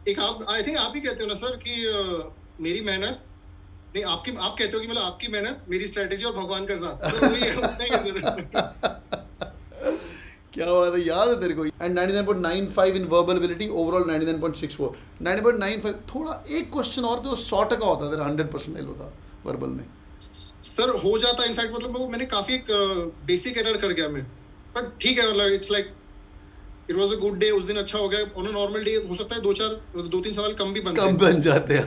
एक आप I think आप ही कहते हो ना सर कि मेरी मेहनत नहीं आपकी, आप कहते हो कि मतलब आपकी मेहनत मेरी स्ट्रेटेजी और भगवान का साथ, सर वही है, उतना ही है सर। क्या बात है, याद है तेरे को। And 99.95 in verbal ability, overall 99.64। 90.95 थोड़ा एक क्वेश्चन और तो 100 का होता, तेरा 100% होता वर्बल में। सर हो जाता इनफैक्ट, मतलब वो मैंने काफी एक बेसिक एरर कर गया मैं, बट ठीक है, मतलब it's like it was a good day, उस दिन अच्छा हो गया। ऑन अ नॉर्मल डे हो सकता है 2-3 सवाल कम भी बनते हैं, कम बन जाते हैं।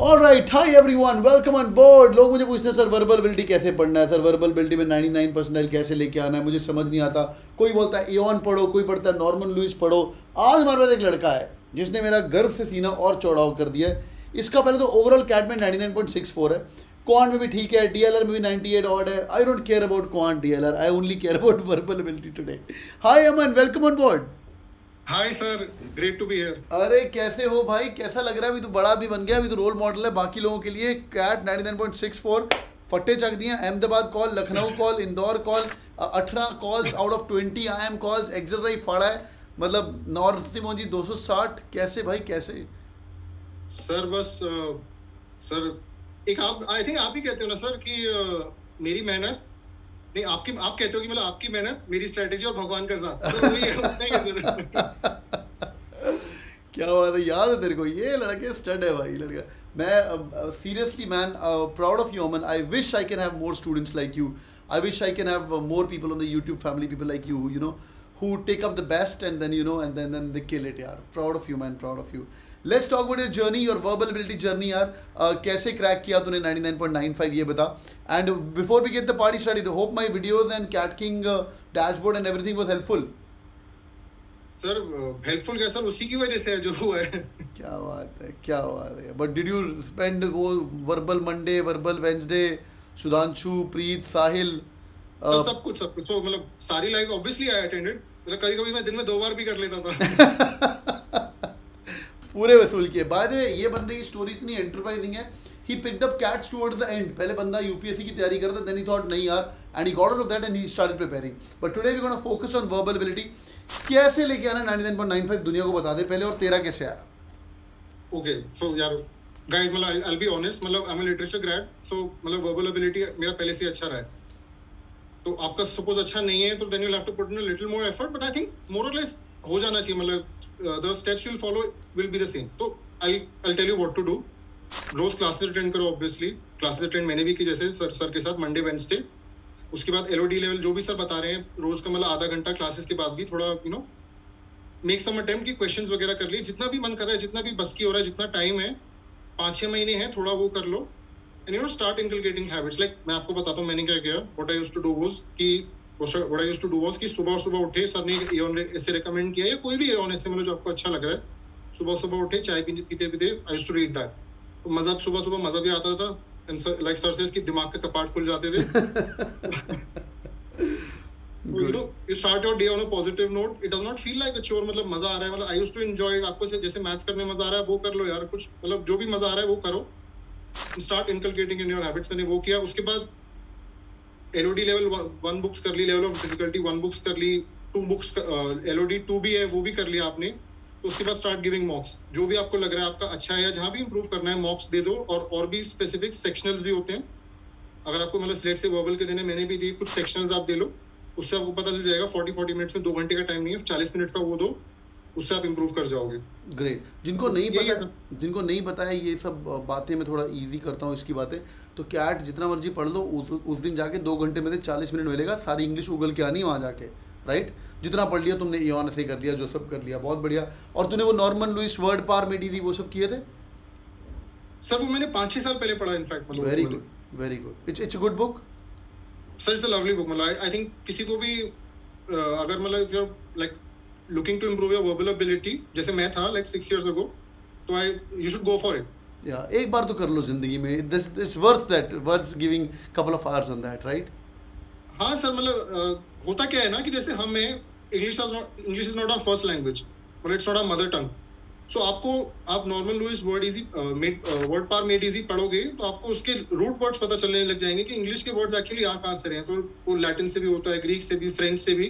Alright, hi everyone, welcome on board. लोग मुझे पूछते हैं सर वर्बल एबिलिटी कैसे पढ़ना है, सर वर्बल एबिलिटी में 99% कैसे लेके आना है, मुझे समझ नहीं आता। कोई बोलता है एओन पढ़ो, कोई पढ़ता है नॉर्मन लुइस पढ़ो। आज हमारे पास एक लड़का है जिसने मेरा गर्व से सीना और चौड़ाव कर दिया है। इसका पहले तो ओवरऑल कैट में 99.64 है, क्वांट में भी ठीक है, डीएलआर में भी 98 ऑड है। I don't care about quant DLR, I only care about verbal ability today. Hi Aman, welcome on board. Hi sir, great to be here. अरे कैसे हो भाई, कैसा लग रहा है? अभी तो बड़ा भी बन गया, अभी तो रोल मॉडल है बाकी लोगों के लिए। कैट 99.64, फट्टे चक दिए। Ahmedabad call, Lucknow call, Indore call, 18 calls out of 20 IIM calls. एक्सेल राई फाड़ा है, मतलब नॉर्थ इमोजी 260। कैसे भाई, कैसे? सर बस सर एक आप आई थिंक आप ही कहते हो ना सर कि मेरी मेहनत नहीं आपकी, आप कहते हो कि मतलब आपकी मेहनत मेरी स्ट्रेटेजी और भगवान का साथ, सर वही है, उतना ही है सर। क्या बात है, याद है तेरे को। ये लड़के स्टड है भाई, लड़का। मैं seriously man, proud of you Aman. I wish I can have more students like you. I wish I can have more people on the YouTube family, people like you, you know, who take up the best and then and then they kill it यार। proud of you man, proud of you। let's talk about your journey, your verbal ability journey यार। कैसे crack किया तूने 99.95 ये बता। and before we get the party started, hope my videos and Cat King dashboard and everything was helpful। Sir helpful क्या sir, उसी की वजह से जो हुआ है। क्या बात है, क्या बात है। बट डिड यू स्पेंड वो verbal Monday, verbal Wednesday, Sudhanshu, Preet, Sahil, तो सब कुछ तो मतलब सारी लाइव ऑब्वियसली आई अटेंडेड। मतलब कभी कभी मैं दिन में 2 बार भी कर लेता था। पूरे वसूल किए। बाय द वे, ये बंदे की स्टोरी इतनी एंटरप्राइजिंग है। He picked up cats towards the end. पहले बंदा यूपीएससी की तैयारी करता, देन ही थॉट नहीं यार, and he got out of that and he started preparing. But today we gonna focus on verbal ability. कैसे लेके आना 99.95 दुनिया को बता दे पहले, और तेरा कैसे आया? ओके सो यार गाइस, मतलब आई विल बी ऑनेस्ट, मतलब I am a literature grade, so मतलब वर्बल एबिलिटी मेरा पहले से अच्छा रहा है। तो आपका सपोज अच्छा नहीं है तो then you will have to put in a little more effort, but I think more और लेस हो जाना चाहिए। मतलब the steps you will follow will be the same. तो I tell you what to do. रोज classes attend करो, obviously classes attend मैंने भी की, जैसे सर के साथ मंडे वेडनेसडे। उसके बाद एलओडी लेवल जो भी सर बता रहे हैं रोज का, मतलब आधा घंटा क्लासेस के बाद भी थोड़ा मेक सम अटेम्प्ट की क्वेश्चंस वगैरह कर लिए, जितना भी मन कर रहा है, जितना भी बस की हो रहा है, जितना टाइम है, 5-6 महीने हैं, थोड़ा वो कर लो। And start inculcating habits. Like मैं आपको बताता हूँ मैंने क्या किया। What I used to do was कि सुबह उठे, सर ने एओन ऐसे रिकमेंड किया, या कोई भी एओन ऐसे मतलब जो आपको अच्छा लग रहा है, सुबह उठे चाय पीते पीते I used to read that. तो मजा, सुबह मजा भी आता था, एंड लाइक सर से इसकी दिमाग के कपाट खुल जाते थे। you start your day on a positive note. It does not feel like a chore, मतलब मजा आ रहा है, मतलब I used to enjoy it। आपको जैसे मैथ्स करने मजा आ रहा है वो कर लो यार, कुछ मतलब जो भी मजा आ रहा है वो करो। Start inculcating in your habits। मैंने वो किया। उसके बाद LOD लेवल 1 बुक्स कर ली, लेवल ऑफ डिफिकल्टी 1 बुक्स कर ली, 2 बुक्स LOD 2 भी है वो भी कर लिया आपने। तो उसके बाद स्टार्ट गिविंग मॉक्स। जो भी आपको लग रहा है आपका अच्छा है या जहाँ भी इंप्रूव करना है, मॉक्स दे दो। और भी स्पेसिफिक सेक्शनल्स भी होते हैं, अगर आपको मतलब सिलेक्ट से वर्बल के देने, मैंने भी दी, कुछ सेक्शनल्स आप दे लो, उससे आपको पता चल जाएगा। 40 मिनट्स में, 2 घंटे का टाइम नहीं है, 40 मिनट का वो दो, उससे आप इंप्रूव कर जाओगे। ग्रेट। जिनको नहीं पता है ये सब बातें, मैं थोड़ा इजी करता हूँ इसकी बातें। तो कैट जितना मर्जी पढ़ लो, उस दिन जाके 2 घंटे में से 40 मिनट मिलेगा। सारी इंग्लिश उगल के आनी वहाँ जाके, राइट। जितना पढ़ लिया तुमने, एओन से कर लिया, जो सब कर लिया, बहुत बढ़िया। और तूने वो नॉर्मन लुइस वर्ड पार मेडी थी, वो सब किए थे? सर वो मैंने 5-6 साल पहले पढ़ा इनफैक्ट। मतलब very good, very good. It's a good book sir, it's a lovely book. मतलब आई थिंक किसी को भी अगर मतलब if you are like looking to improve your verbal ability, जैसे मैं था लाइक 6 years ago, तो you should go for it. या एक बार तो कर लो जिंदगी में। This it's worth that, worth giving couple of hours on that, right. हाँ सर, मतलब होता क्या है ना कि जैसे हमें English is not our first language, मतलब it's not our mother tongue. So आपको, आप Norman Lewis word easy word power made easy पढ़ोगे तो आपको उसके रूट वर्ड्स पता चलने लग जाएंगे कि इंग्लिश के वर्ड्स एक्चुअली आ कहाँ से रहे हैं। तो वो लैटिन से भी होता है, ग्रीक से भी, फ्रेंच से भी।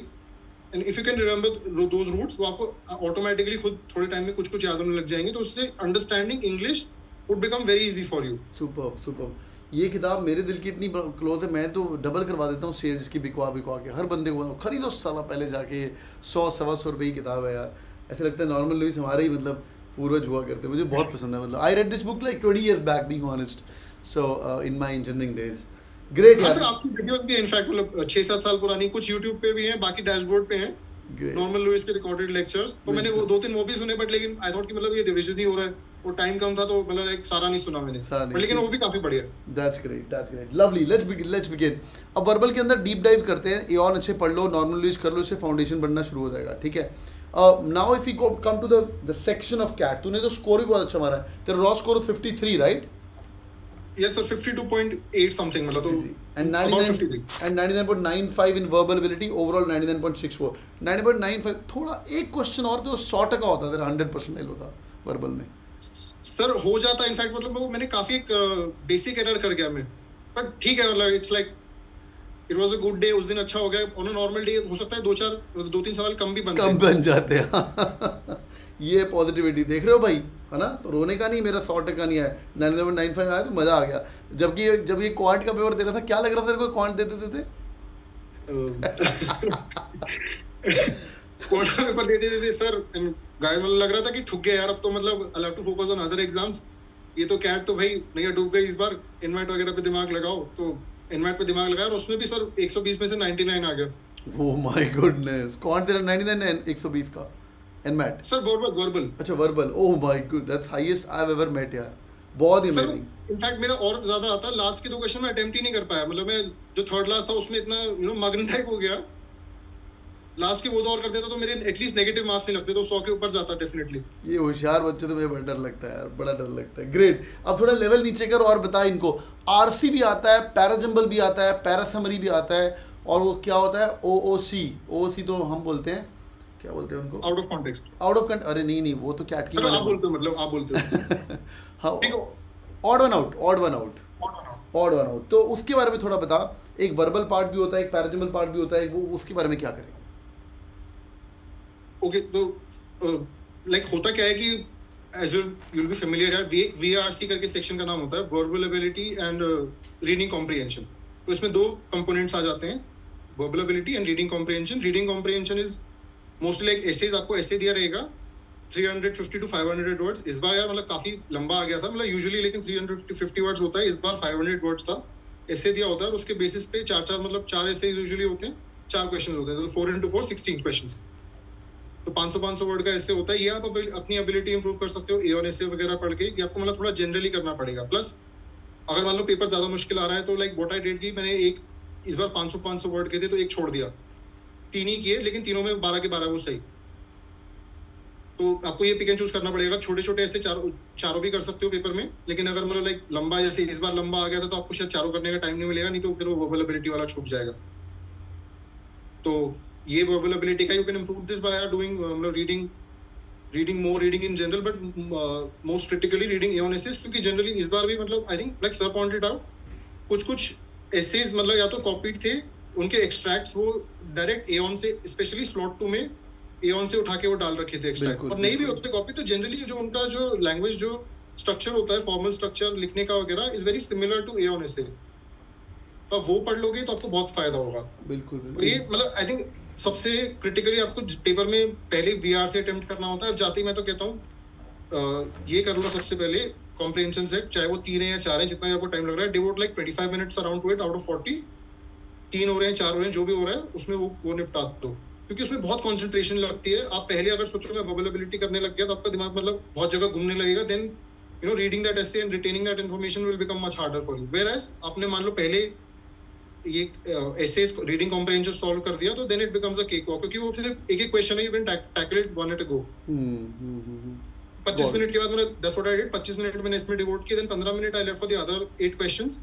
And if you can remember those roots, वो आपको ऑटोमेटिकली खुद थोड़े टाइम में कुछ कुछ याद होने लग जाएंगे। तो उससे understanding English would become very easy for you. Super super. ये किताब मेरे दिल की इतनी क्लोज है, मैं तो डबल करवा देता हूँ सेल्स की, बिकवा बिकवा के हर बंदे को खरीदो साला पहले जाके। 100-125 रुपये की किताब है यार। ऐसा लगता है नॉर्मन लुइस हमारे ही मतलब पूर्वज हुआ करते। मुझे बहुत पसंद है, मतलब I read this book like 20 years back, being honest, so in my engineering days. Great हाँ यार। सर, आपकी वीडियोस भी इनफैक्ट मतलब 6-7 साल पुरानी कुछ यूट्यूब पे भी हैं, बाकी डैशबोर्ड पे हैं नॉर्मन लुइस के रिकॉर्डेड लेक्चर्स। तो मैंने वो 2-3 वो भी सुने, बट लेकिन आई थॉट कि मतलब ये रिवीजन ही हो रहा है, वो टाइम कम था तो मतलब एक सारा नहीं सुना मैंने, बट लेकिन वो भी काफी बढ़िया। That's great, that's great, lovely. Let's begin. अब वर्बल के अंदर डीप डाइव करते हैं। एऑन अच्छे पढ़ लो, नॉर्मल लुइस कर लो, इससे फाउंडेशन बनना शुरू हो जाएगा, ठीक है। Now if you come to the section of CAT, तूने तो स्कोर भी बहुत अच्छा मारा है। तेरा raw score 53, right? Yes sir, 52.8 something मतलब, तो and 99.95 in verbal ability, overall 99.64, 90.95। थोड़ा एक क्वेश्चन और तो 100 का होता, तेरा 100% होता वर्बल में। सर हो जाता इनफैक्ट, मतलब वो मैंने काफी एक बेसिक एरर कर गया मैं, बट ठीक है, मतलब it's like it was a good day, उस दिन अच्छा हो गया। ऑन अ नॉर्मल डे हो सकता है 2-3 सवाल कम भी बन जाते हैं। ये पॉजिटिविटी देख रहे हो भाई, है ना? तो रोने का नहीं, मेरा 100% नहीं आया, 99.95 आया तो मजा आ गया। जबकि जब ये क्वांट का पेपर दे रहा था, क्या लग रहा था तेरे को क्वांट देते क्वांट का पेपर देते सर, गाइस मतलब लग रहा था कि ठुक गया यार, अब तो मतलब I have to focus on other exams. ये तो कैट तो भाई नहीं डूब गई इस बार, इनमेट वगैरह पे दिमाग लगाओ। तो इनमेट पे दिमाग लगाया और उसमें भी सर 120 में से 99 आ गया। ओह माय गुडनेस, क्वांट तेरा 99 120 का इनमेट? Sir verbal. अच्छा verbal, oh my god, that's highest I have ever met यार, बहुत ही अमेजिंग। इनफैक्ट मेरा और ज्यादा आता, लास्ट के 2 क्वेश्चन में अटेम्प्ट ही नहीं कर पाया, मतलब मैं जो थर्ड लास्ट था उसमें इतना मगन टाइप हो गया, लास्ट के वो तो और कर देता तो मेरे एटलीस्ट नेगेटिव मार्क्स नहीं लगते, तो 100 के ऊपर जाता डेफिनेटली। ये होशियार बच्चे तो मुझे बड़ा डर लगता है यार, बड़ा डर लगता है। ग्रेट, अब थोड़ा लेवल नीचे कर और बता इनको। आरसी भी आता है, पैराजम्बल भी आता है, पैरासमरी भी आता है, और वो क्या होता है ओओसी तो हम बोलते हैं, क्या बोलते हैं उनको? Out of context. Out of अरे नहीं वो तो कैट की आप बोलते हो, मतलब आप बोलते हो। हाँ, ऑड वन आउट। तो उसके बारे में थोड़ा बता। एक वर्बल पार्ट भी होता है, एक पैराजम्बल पार्ट भी होता है, वो उसके बारे में क्या करें? ओके, तो लाइक होता क्या है कि as you will be familiar यार, वीआरसी करके सेक्शन का नाम होता है, verbal ability and reading comprehension. तो इसमें 2 कंपोनेंट्स आ जाते हैं, verbal ability and reading comprehension. Reading comprehension is mostly like essays, आपको ऐसे दिया रहेगा 350 to 500 वर्ड्स। इस बार यार मतलब काफी लंबा आ गया था, मतलब यूजुअली लेकिन 350 वर्ड्स होता है, इस बार 500 वर्ड्स था। ऐसे दिया होता है और उसके बेसिस पे 4 मतलब 4 ऐसे यूजुअली होते हैं, 4 क्वेश्चन होते हैं, तो 4 into 4 16 क्वेश्चन। तो 500 वर्ड का ऐसे होता है। ये आप अपनी एबिलिटी इंप्रूव कर सकते हो A1 ऐसे वगैरह पढ़ के। ये आपको मतलब थोड़ा जनरली करना पड़ेगा। प्लस अगर मान लो पेपर ज्यादा मुश्किल आ रहा है तो लाइक व्हाट आई डिड की मैंने एक इस बार 500 वर्ड के थे तो एक छोड़ दिया, 3 ही किए, लेकिन तीनों में 12 के 12 वो सही। तो आपको ये पिक एंड चूज करना पड़ेगा। छोटे छोटे ऐसे चारों भी कर सकते हो पेपर में, लेकिन अगर मतलब लाइक लंबा, जैसे इस बार लंबा आ गया था तो आपको शायद चारों करने का टाइम नहीं मिलेगा, नहीं तो फिर वो वर्बल एबिलिटी वाला छूट जाएगा। तो ये वर्बल एबिलिटी का you can improve this by doing मतलब reading more, reading in general, but most critically reading A1 essays, क्योंकि जनरली इस बार भी मतलब I think like sir pointed out कुछ एसेज मतलब या तो कॉपीड थे, उनके एक्सट्रैक्ट्स वो डायरेक्ट A1 से, स्पेशली स्लॉट 2 में A1 से उठा के वो डाल रखे थे एक्सट्रैक्ट, और नहीं भी होते कॉपी। तो जनरली जो उनका जो लैंग्वेज जो स्ट्रक्चर होता है, फॉर्मल स्ट्रक्चर लिखने का वगैरह, is very similar to A1 essay. तो वो पढ़ लोगे तो आपको बहुत फायदा होगा। बिल्कुल। तो ये मतलब आई थिंक सबसे क्रिटिकली आपको पेपर में पहले VR से अटेम्प्ट करना होता है। जाते ही मैं तो कहता हूँ ये कर लो सबसे पहले कॉम्प्रिहेंशन सेट, चाहे वो 3 है या 4 है, जितना भी आपको टाइम लग रहा है, devote like 25 minutes around two it out of 40। 3 हो रहे हैं 4 हो रहे हैं, जो भी हो रहा है उसमें वो निपटा दो, क्योंकि उसमें बहुत कंसंट्रेशन लगती है। आप पहले अगर सोचो मैं वर्बल एबिलिटी करने लग गया तो आपका दिमाग मतलब बहुत जगह घूमने लगेगा, then reading that essay and retaining that information will become much harder for you. Whereas आपने मान लो पहले ये एसेज रीडिंग कॉम्प्रिहेंशन सॉल्व कर दिया तो then it becomes a cake walk, क्योंकि वो सिर्फ एक क्वेश्चन है, you can tackle it one at a go. 25 minute के बाद मैंने 10 व्हाट आई डिड, 25 मिनट मैंने इसमें डिवोट किया, then 15 minute I left for the other 8 questions.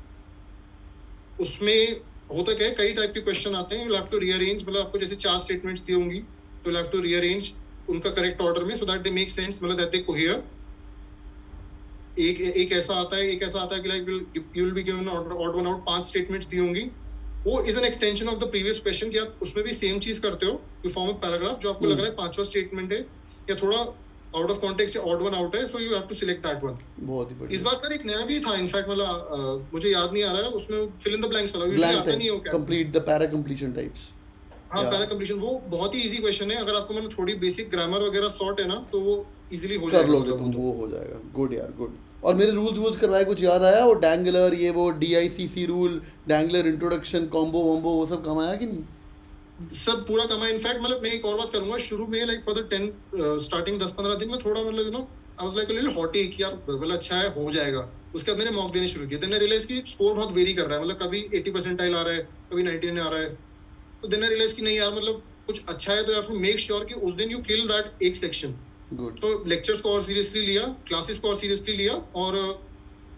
उसमें होता क्या है, कई टाइप के क्वेश्चन आते हैं, यू हैव टू रीअरेंज, मतलब आपको जैसे 4 स्टेटमेंट्स दी होंगी तो यू हैव टू रीअरेंज उनका करेक्ट ऑर्डर में, so that they make sense, मतलब दैट दे कोहेयर. एक ऐसा आता है कि like you will be given odd one out, 5 statements दी होंगी. वो is an extension of the previous question कि आप उसमें भी सेम चीज करते हो, यू फॉर्म अ पैराग्राफ जो आपको लग रहा है 5वां स्टेटमेंट है या थोड़ा आउट ऑफ कॉन्टेक्स्ट या ऑड वन आउट है, so you have to select that one. बहुत ही बढ़िया. इस बार सर एक नया भी था इनफैक्ट, मतलब मुझे याद नहीं आ रहा है, उसमें फिल इन द ब्लैंक्स वाला यूजुअली आता नहीं है. Complete the para completion types. हाँ, पैरा कंप्लीशन वो बहुत ही इजी क्वेश्चन है. अगर आपको मतलब थोड़ी बेसिक ग्रामर वगैरह सॉर्ट है ना, तो वो इजीली हो जाएगा. कर लोगे तुम, वो हो जाएगा. गुड यार, गुड. और मेरे रूल्स करवाए कुछ याद आया? वो डैंगलर, ये वो DICC rule, dangler introduction, combo वॉम्बो, वो सब काम आया कि नहीं? सब पूरा काम आया. इनफैक्ट मतलब मैं एक और बात करूंगा, शुरू में लाइक फॉर द 10 स्टार्टिंग 10-15 दिन में थोड़ा मतलब you know I was like a little haughty कि यार वर्बल अच्छा है, हो जाएगा. उसके बाद मैंने मॉक देने शुरू किए. देन आई रियलाइज कि स्कोर बहुत वेरी कर रहा है, मतलब कभी 80 परसेंटाइल आ रहा है, कभी 99 आ रहा है. तो देन आई रियलाइज कि नहीं यार, मतलब कुछ अच्छा है तो you have to make sure कि उस दिन यू किल दैट एक सेक्शन. गुड. तो लेक्चर्स को और सीरियसली लिया, क्लासेस को और सीरियसली लिया, और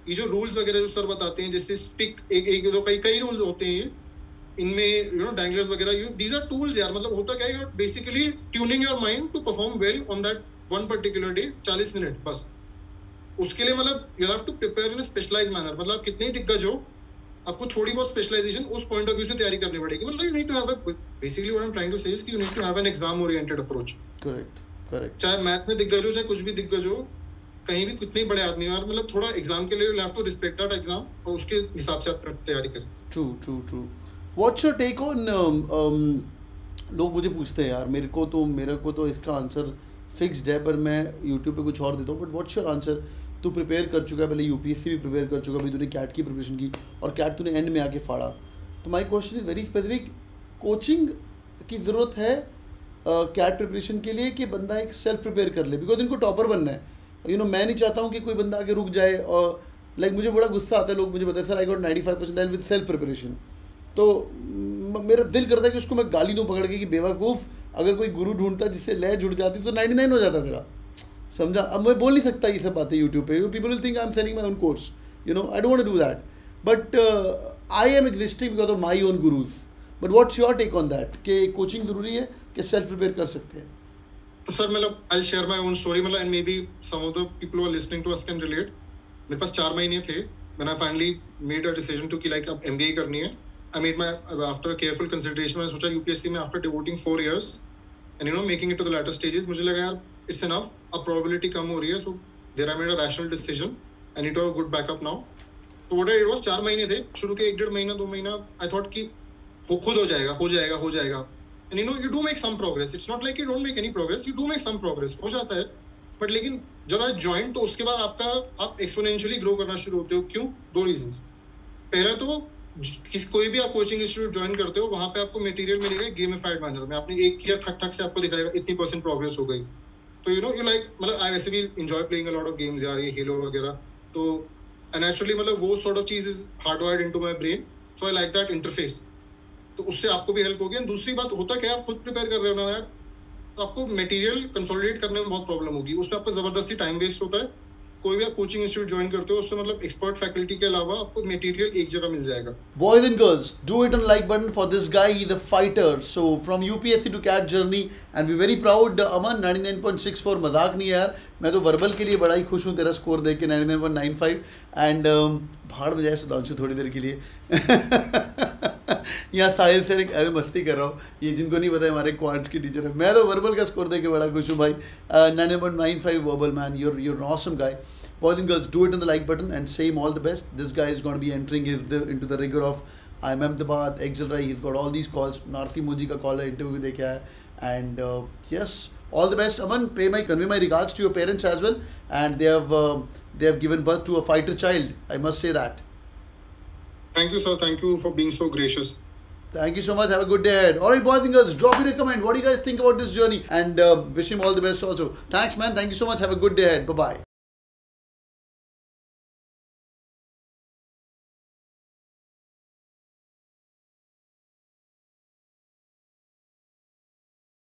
ये जो रूल्स वगैरह जो सर बताते हैं, जैसे स्पिक एक दो कई रूल्स होते हैं इनमें, यू नो डैंगलर्स वगैरह, यू दीज आर टूल्स यार. मतलब होता क्या है, you are basically tuning your mind to perform well on that one particular day. 40 minutes बस. उसके लिए मतलब you have to prepare in a specialised manner. मतलब आप कितने ही दिग्गज हो, आपको थोड़ी बहुत स्पेशलाइजेशन उस पॉइंट ऑफ व्यू से तैयारी करनी पड़ेगी. मतलब you need to have a, basically what I am trying to say is कि you need to have an exam oriented approach. Correct. चाहे मैथ में दिग्गज हो, चाहे कुछ भी दिग्गज हो, कहीं भी कितने बड़े आदमी हो, मतलब थोड़ा एग्जाम के लिए you have to respect that exam, और उसके हिसाब से आप तैयारी करें. True. What's your take on, लोग मुझे पूछते हैं यार, मेरे को तो इसका आंसर फिक्स्ड है, पर मैं यूट्यूब पे कुछ और देता हूँ. But what's your answer? तू प्रिपेयर कर चुका है, पहले UPSC भी प्रिपेयर कर चुका है, अभी तूने कैट की प्रिपरेशन की, और कैट तूने एंड में आके फाड़ा. तो my question is very specific. Coaching की ज़रूरत है कैट प्रिपरेशन के लिए, कि बंदा एक सेल्फ प्रिपेयर कर ले? बिकॉज इनको टॉपर बनना है. मैं नहीं चाहता हूँ कि कोई बंदा आके रुक जाए. और लाइक मुझे बड़ा गुस्सा आता है, लोग मुझे बताए sir I got 95% with self preparation. तो मेरा दिल करता है कि उसको मैं गाली दूँ पकड़ के कि बेवकूफ़, अगर कोई गुरु ढूंढता जिससे लय जुड़ जाती तो 99 हो जाता तेरा. समझा? अब मैं बोल नहीं सकता ये सब बातें यूट्यूब पे. People will think I am selling my own course. I don't want to do that. But I am existing because of my own gurus. But what's your take on that, कि coaching ज़रूरी है कि self prepare कर सकते हैं? तो sir मतलब I will share my own story, मतलब and maybe some of the people who are listening to us can relate. मेरे पास 4 महीने थे when I finally made a decision to कि लाइक अब MBA करनी है. I made my after careful consideration. मैंने सोचा UPSC में after devoting 4 years and making it to the latter stages, मुझे लगा यार इट्स इनफ, अब प्रोबेबिलिटी कम हो रही है. So there I made a rational decision and it was a good backup now. तो व्हाट इट वाज 4 महीने थे. शुरू के 1-1.5 महीना 2 महीना आई थॉट कि खुद हो जाएगा. And you do make some progress. It's not like you don't make any progress. You do make some progress. हो जाता है. But लेकिन जब आप ज्वाइन, तो उसके बाद आप एक्सपोनेंशियली ग्रो करना शुरू होते हो. क्यों? 2 रीजंस. पहला तो कोई भी आप कोचिंग इंस्टीट्यूट ज्वाइन करते हो, वहां पे आपको मटेरियल मिलेगा गेमिफाइड मैनर में. आपने एक किया, ठक से आपको दिखाएगा इतनी % प्रोग्रेस हो गई. तो यू लाइक, मतलब आई वैसे भी enjoy playing a lot of games यार, ये हेलो वगैरह. तो नेचुरली मतलब वो सॉर्ट ऑफ चीज is hardwired into my brain. So I like that interface. तो उससे आपको भी हेल्प होगी. एंड दूसरी बात, होता क्या है, आप खुद प्रिपेयर कर रहे हो ना यार, तो आपको मटेरियल कंसोलिडेट करने में बहुत प्रॉब्लम होगी. उसमें आपको जबरदस्ती टाइम वेस्ट होता है. कोई भी आप कोचिंग इंस्टीट्यूट ज्वाइन करते हो, उससे मतलब एक्सपर्ट फैकल्टी के अलावा आपको मटेरियल एक जगह मिल जाएगा. Boys and girls, do hit on the like button for this guy. He's a fighter. So from UPSC to CAT journey, and we're very proud. Aman 99.64 मजाक नहीं है यार. मैं तो वर्बल के लिए बड़ा ही खुश हूँ तेरा स्कोर देख के 99.95. एंड भाड़ में जाए सुधांशु थोड़ी देर के लिए. यहाँ साहिल से एक मस्ती कर रहा हूँ. ये जिनको नहीं पता है, हमारे क्वांट्स की टीचर है. मैं तो वर्बल का स्कोर देख के बड़ा खुश हूँ भाई. 99.95 verbal man. You're an awesome guy. Boys and girls, do it on the like button and say him all the best. This guy is going to be entering into the rigor of IIM Ahmedabad, Excelrai. He's got all these calls. Narsi Muji ka call hai, interview भी देखा है. And yes, all the best. Aman, convey my regards to your parents as well. And they have given birth to a fighter child. I must say that. Thank you, sir. Thank you for being so gracious. Thank you so much. Have a good day ahead. Alright, boys and girls, drop me a comment. What do you guys think about this journey? And wish him all the best also. Thanks, man. Thank you so much. Have a good day ahead. Bye-bye.